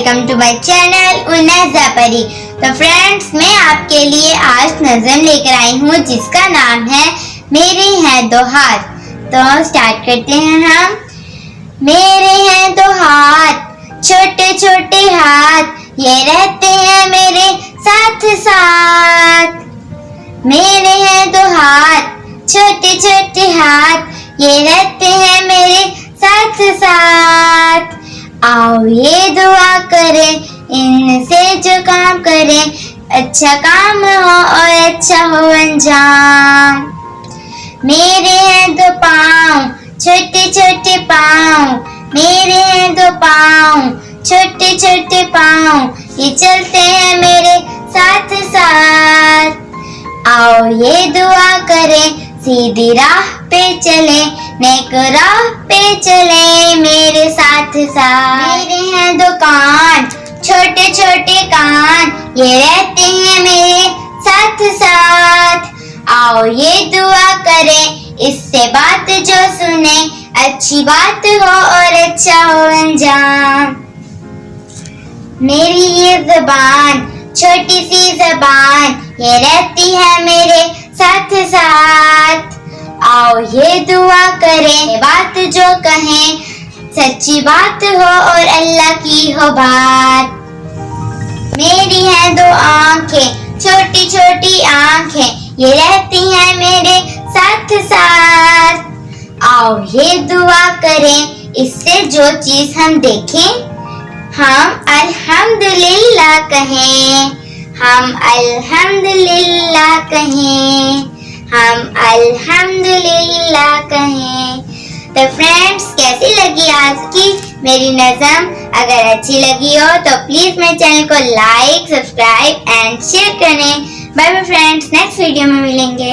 Welcome to my channel उन्नज़ा परी। तो friends, मैं आपके लिए आज नज़म लेकर आई हूँ जिसका नाम है मेरे हैं दो हाथ। तो स्टार्ट करते हैं हम। मेरे हैं दो हाथ, छोटे छोटे हाथ, ये रहते हैं मेरे साथ साथ। मेरे हैं दो हाथ, छोटे छोटे हाथ, ये रहते हैं मेरे साथ साथ। आओ ये दुआ करें इनसे जो काम करें, अच्छा काम हो और अच्छा हो अंजाम। मेरे हैं दो पाँव, छोटे छोटे पाँव, मेरे हैं दो पाँव, छोटे छोटे पाँव, ये चलते हैं मेरे साथ साथ। आओ ये दुआ करें सीधी राह पे चले, नेक राह पे चले मेरे साथ साथ। मेरे हैं दो कान, छोटे छोटे कान, ये रहते हैं मेरे साथ साथ। आओ ये दुआ करें इससे बात जो सुने, अच्छी बात हो और अच्छा हो अंजाम। मेरी ये ज़बान, छोटी सी ज़बान, ये रहती है मेरे साथ साथ। आओ ये दुआ करें बात जो कहें, सच्ची बात हो और अल्लाह की हो बात। मेरी हैं दो आंखें, छोटी छोटी आंखें, ये रहती हैं मेरे साथ साथ। आओ ये दुआ करें इससे जो चीज हम देखें, हम अल्हम्दुलिल्लाह कहें, हम अल्हम्दुलिल्लाह कहें, हम अल्हम्दुलिल्लाह कहें। तो फ्रेंड्स, कैसी लगी आज की मेरी नज़म? अगर अच्छी लगी हो तो प्लीज मेरे चैनल को लाइक, सब्सक्राइब एंड शेयर करें। Bye bye friends, next video में मिलेंगे।